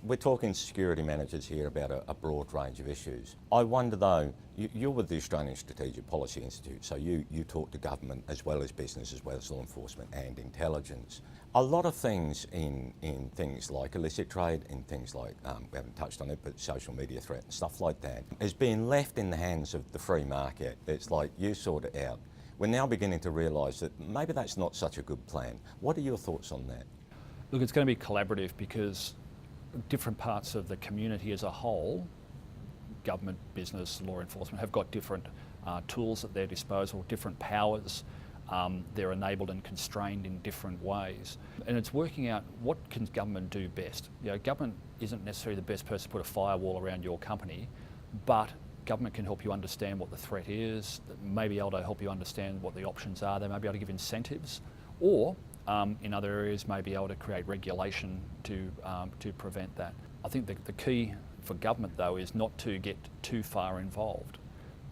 We're talking security managers here about a broad range of issues. I wonder though, you're with the Australian Strategic Policy Institute, so you talk to government as well as business, as well as law enforcement and intelligence. A lot of things in things like illicit trade, in things like, we haven't touched on it, but social media threat and stuff like that, is being left in the hands of the free market. It's like, you sort it out. We're now beginning to realise that maybe that's not such a good plan. What are your thoughts on that? Look, it's going to be collaborative because different parts of the community as a whole, government, business, law enforcement, have got different tools at their disposal, different powers. They're enabled and constrained in different ways. And it's working out what can government do best. You know, government isn't necessarily the best person to put a firewall around your company, but government can help you understand what the threat is, may be able to help you understand what the options are, they may be able to give incentives, or in other areas may be able to create regulation to prevent that. I think the key for government though is not to get too far involved,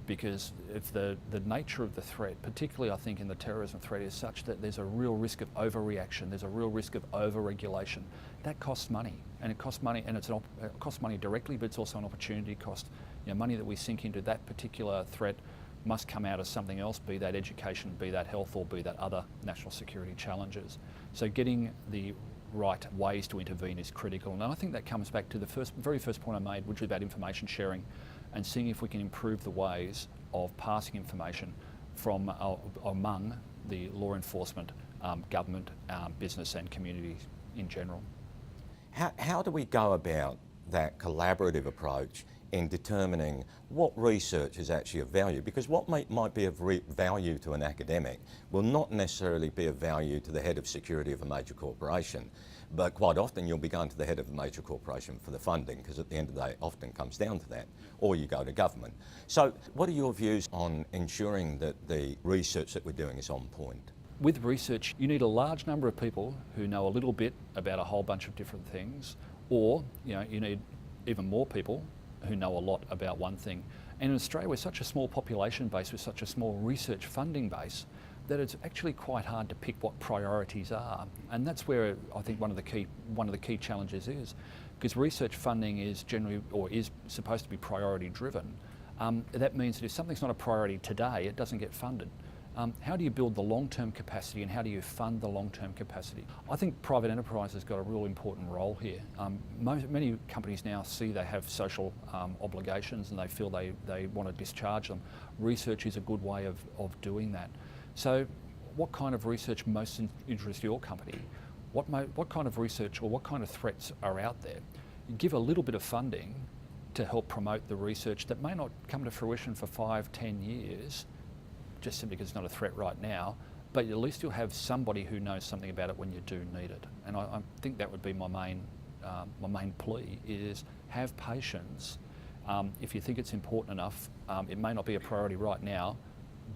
because if the nature of the threat, particularly I think in the terrorism threat, is such that there's a real risk of overreaction, there's a real risk of over-regulation, that costs money. And it costs money, and it costs money directly, but it's also an opportunity cost. You know, money that we sink into that particular threat must come out of something else, be that education, be that health, or be that other national security challenges. So getting the right ways to intervene is critical. And I think that comes back to the very first point I made, which is about information sharing and seeing if we can improve the ways of passing information from among the law enforcement, government, business and communities in general. How do we go about that collaborative approach in determining what research is actually of value? Because what might be of value to an academic will not necessarily be of value to the head of security of a major corporation. But quite often you'll be going to the head of a major corporation for the funding, because at the end of the day it often comes down to that, or you go to government. So what are your views on ensuring that the research that we're doing is on point? With research, you need a large number of people who know a little bit about a whole bunch of different things, or you need even more people who know a lot about one thing. And in Australia, we're such a small population base with such a small research funding base that it's actually quite hard to pick what priorities are. And that's where I think one of the key challenges is, because research funding is generally, or is supposed to be priority driven. That means that if something's not a priority today, it doesn't get funded. How do you build the long-term capacity, and how do you fund the long-term capacity? I think private enterprise has got a real important role here. Many companies now see they have social obligations and they feel they want to discharge them. Research is a good way of doing that. So what kind of research most interests your company? What kind of research or what kind of threats are out there? You give a little bit of funding to help promote the research that may not come to fruition for 5-10 years, just simply because it's not a threat right now, but at least you'll have somebody who knows something about it when you do need it. And I think that would be my main plea, is have patience. If you think it's important enough, it may not be a priority right now,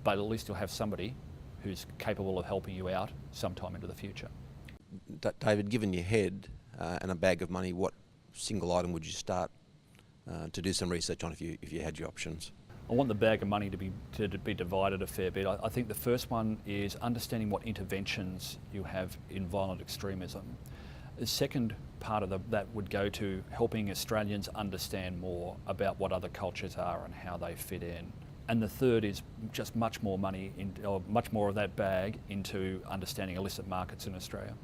but at least you'll have somebody who's capable of helping you out sometime into the future. David, given your head and a bag of money, what single item would you start to do some research on if you had your options? I want the bag of money to be divided a fair bit. I think the first one is understanding what interventions you have in violent extremism. The second part of that would go to helping Australians understand more about what other cultures are and how they fit in. And the third is just much more money, or much more of that bag into understanding illicit markets in Australia.